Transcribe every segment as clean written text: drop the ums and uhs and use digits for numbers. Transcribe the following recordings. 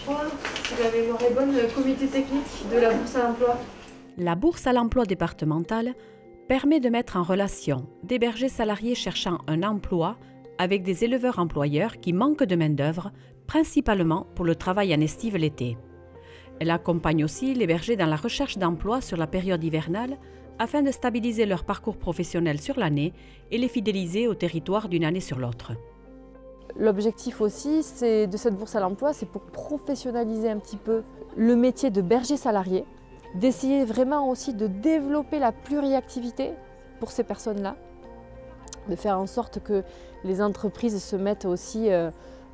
point, si la mémoire est bonne, le comité technique de la bourse à l'emploi. La bourse à l'emploi départementale permet de mettre en relation des bergers salariés cherchant un emploi avec des éleveurs employeurs qui manquent de main-d'œuvre, principalement pour le travail en estive l'été. Elle accompagne aussi les bergers dans la recherche d'emploi sur la période hivernale afin de stabiliser leur parcours professionnel sur l'année et les fidéliser au territoire d'une année sur l'autre. L'objectif aussi de cette bourse à l'emploi, c'est pour professionnaliser un petit peu le métier de berger salarié, d'essayer vraiment aussi de développer la pluriactivité pour ces personnes-là, de faire en sorte que les entreprises se mettent aussi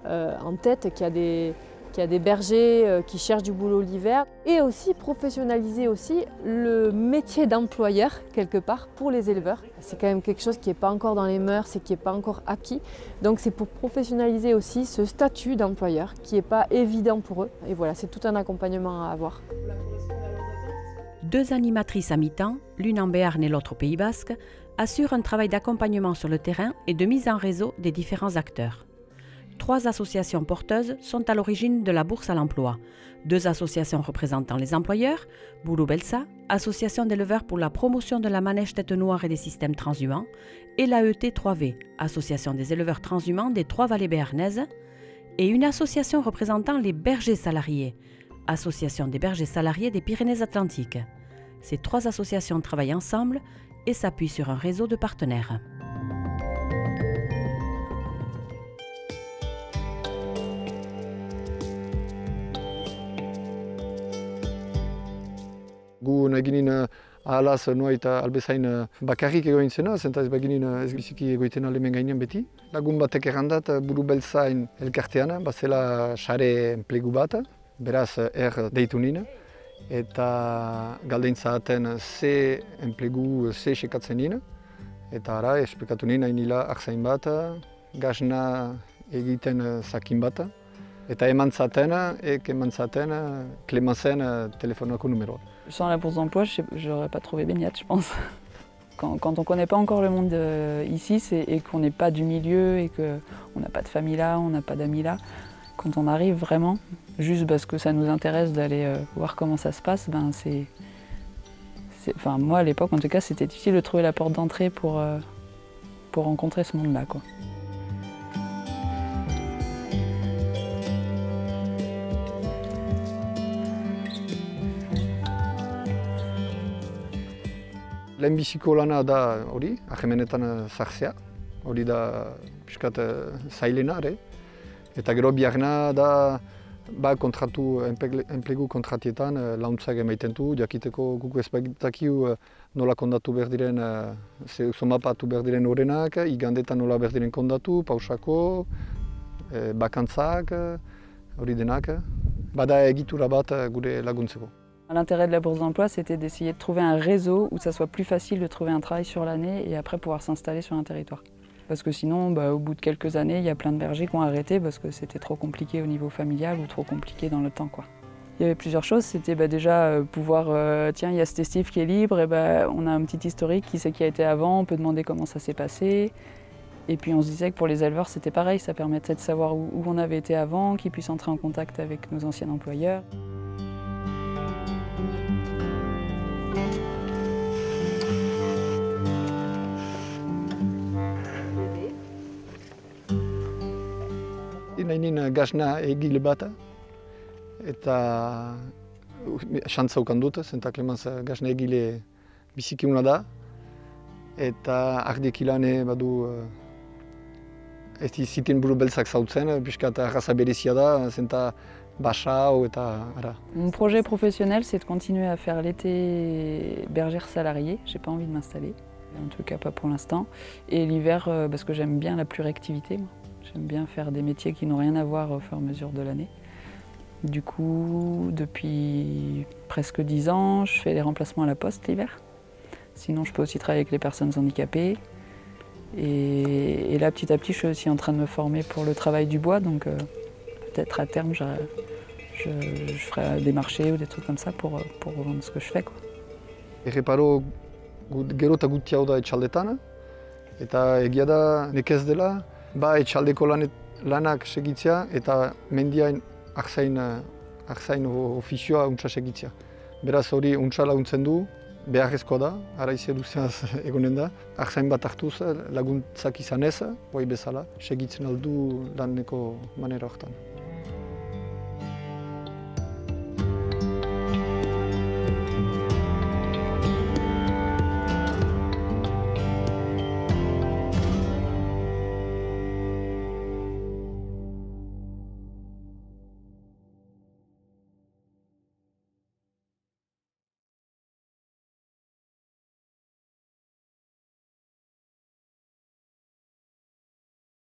en tête qu'il y a des bergers qui cherchent du boulot l'hiver, et aussi professionnaliser aussi le métier d'employeur quelque part pour les éleveurs. C'est quand même quelque chose qui n'est pas encore dans les mœurs et qui n'est pas encore acquis. Donc c'est pour professionnaliser aussi ce statut d'employeur qui n'est pas évident pour eux. Et voilà, c'est tout un accompagnement à avoir. 2 animatrices à mi-temps, l'une en Béarn et l'autre au Pays Basque, assurent un travail d'accompagnement sur le terrain et de mise en réseau des différents acteurs. 3 associations porteuses sont à l'origine de la bourse à l'emploi. 2 associations représentant les employeurs, Boulou Belsa, association d'éleveurs pour la promotion de la manège tête noire et des systèmes transhumants, et l'AET 3V, association des éleveurs transhumants des 3 vallées béarnaises, et une association représentant les bergers salariés, association des bergers salariés des Pyrénées-Atlantiques. Ces 3 associations travaillent ensemble et s'appuient sur un réseau de partenaires. Gu nahi ginen ahalaz noait albezain bakarrik egoin zena, zenta ez baginen ez biziki egoiten alemen gainean beti. Lagun batek errandat Buru Beltzain elkartean, bazela sare enplegu bat, beraz deitu nien. Eta galdein zahaten ze enplegu ze sekatzen nien. Eta ara, esplikatu nien hain nila akzain bat, gazna egiten zakin bat. Eta eman zaten Clémencen telefonako numeroa. Sans la bourse d'emploi, je n'aurais pas trouvé baignade, je pense. Quand on ne connaît pas encore le monde ici et qu'on n'est pas du milieu et qu'on n'a pas de famille là, on n'a pas d'amis là, quand on arrive vraiment, juste parce que ça nous intéresse d'aller voir comment ça se passe, enfin, moi à l'époque en tout cas, c'était difficile de trouver la porte d'entrée pour rencontrer ce monde-là, quoi. Lehenbiziko lana da hori, ahmenetan sartzea, hori da pixkat zailena ere. Eta gero biharna da kontratu, enplegu kontratietan launtzak emaiten du, jakiteko guk ez baitakiu nola kondatu behar diren, somapatu behar diren horrenak, igandetan nola behar diren kondatu, pausako, bakantzak, hori denak. Bada egitura bat gure laguntzeko. L'intérêt de la bourse d'emploi, c'était d'essayer de trouver un réseau où ça soit plus facile de trouver un travail sur l'année et après pouvoir s'installer sur un territoire. Parce que sinon, au bout de quelques années, il y a plein de bergers qui ont arrêté parce que c'était trop compliqué au niveau familial ou trop compliqué dans le temps, quoi. Il y avait plusieurs choses, c'était déjà pouvoir, tiens, il y a cette estive qui est libre, et on a un petit historique, qui c'est qui a été avant, on peut demander comment ça s'est passé. Et puis on se disait que pour les éleveurs, c'était pareil, ça permettait de savoir où on avait été avant, qu'ils puissent entrer en contact avec nos anciens employeurs. Nahi nien gazna egile bat, eta xantza ukan dut, zenta Clémence gazna egile bizikiuna da, eta ardiek ilane badu ez ziten Buru Beltzak zautzen, piskat arraza berezia da, zenta basa eta ara. Mon projet professionnel, c'est de continuer à faire l'été bergère salariée. J'ai pas envie de m'installer, en tout cas pas pour l'instant. Et l'hiver, parce que j'aime bien la pluriactivité, moi. J'aime bien faire des métiers qui n'ont rien à voir au fur et à mesure de l'année. Du coup, depuis presque 10 ans, je fais les remplacements à la poste l'hiver. Sinon, je peux aussi travailler avec les personnes handicapées. Et là, petit à petit, je suis aussi en train de me former pour le travail du bois. Donc peut-être à terme, je ferai des marchés ou des trucs comme ça pour vendre ce que je fais, quoi. Erreparo gero eta gutiago da etxaldetan, eta egia da nekez dela, etxaldeko lanak segitzea eta mendiain akzain arzain ofizioa untsa segitzea. Beraz hori untsa laguntzen du, beharrezkoa da, araiz edukzionaz egonen da. Arzain bat hartuz laguntzak izanez, hoi bezala, segitzen aldu laneko manera hortan.